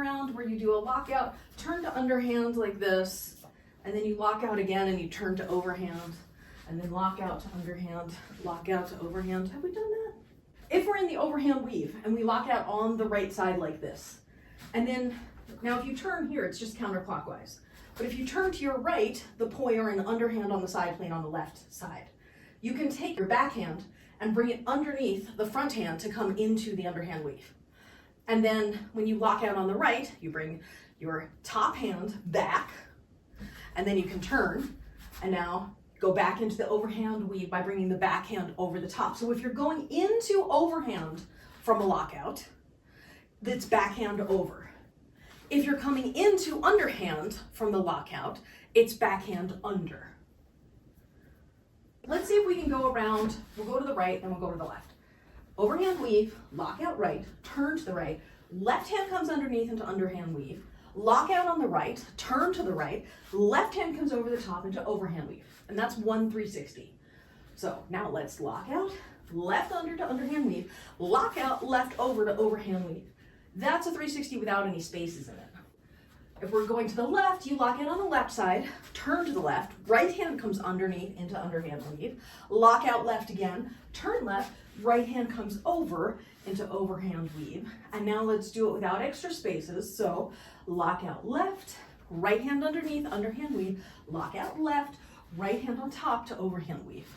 turnaround where you do a lockout, turn to underhand like this, and then you lock out again and you turn to overhand, and then lock out to underhand, lock out to overhand. Have we done that? If we're in the overhand weave and we lock out on the right side like this, and then, now if you turn here, it's just counterclockwise. But if you turn to your right, the poi are in the underhand on the side plane on the left side. You can take your backhand and bring it underneath the front hand to come into the underhand weave. And then when you lock out on the right, you bring your top hand back, and then you can turn, and now go back into the overhand weave by bringing the backhand over the top. So if you're going into overhand from a lockout, that's backhand over. If you're coming into underhand from the lockout, it's backhand under. Let's see if we can go around. We'll go to the right, then we'll go to the left. Overhand weave, lockout right, turn to the right, left hand comes underneath into underhand weave, lockout on the right, turn to the right, left hand comes over the top into overhand weave. And that's 1 360. So now let's lock out, left under to underhand weave, lock out, left over to overhand weave. That's a 360 without any spaces in it. If we're going to the left, you lock in on the left side, turn to the left, right hand comes underneath into underhand weave, lock out left again, turn left, right hand comes over into overhand weave. And now let's do it without extra spaces. So lock out left, right hand underneath, underhand weave, lock out left, right hand on top to overhand weave.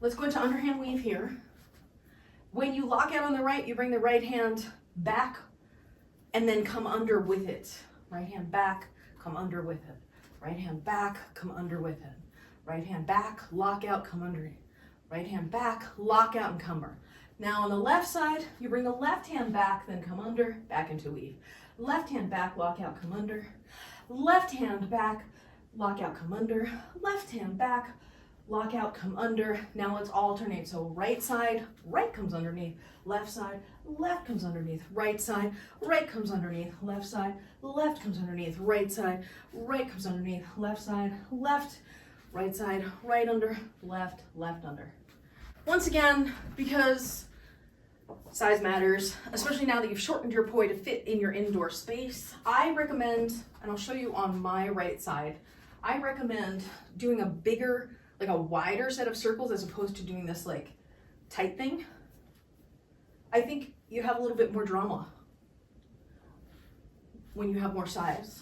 Let's go into underhand weave here. When you lock out on the right, you bring the right hand back and then come under with it. Right hand back, come under with it. Right hand back, come under with it. Right hand back, lock out, come under it. Right hand back, lock out and come under. Now on the left side, you bring the left hand back, then come under, back into weave. Left hand back, lock out, come under. Left hand back, lock out, come under. Left hand back, lock out, come under. Now let's alternate. So right side, right comes underneath, left side, left comes underneath, right side, right comes underneath, left side, left comes underneath, right side, right comes underneath, left side, left, right side, right under, left, left under. Once again, because size matters, especially now that you've shortened your poi to fit in your indoor space, I recommend, and I'll show you on my right side, I recommend doing a bigger, like a wider set of circles as opposed to doing this like tight thing. I think you have a little bit more drama when you have more size.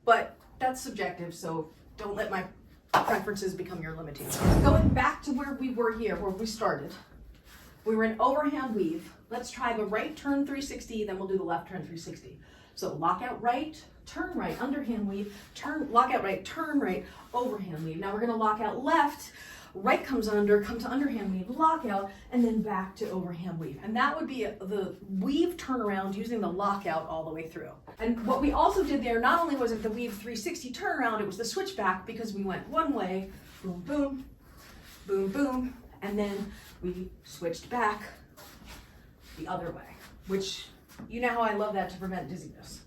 But that's subjective, so don't let my preferences become your limitations. Going back to where we were here, where we started. We were in overhand weave. Let's try the right turn 360, then we'll do the left turn 360. So lock out right, turn right, underhand weave, turn, lock out right, turn right, overhand weave. Now we're gonna lock out left, right comes under, come to underhand weave, lock out, and then back to overhand weave. And that would be the weave turnaround using the lockout all the way through. And what we also did there, not only was it the weave 360 turnaround, it was the switchback because we went one way, boom, boom, boom, boom, and then we switched back the other way, which you know how I love that to prevent dizziness.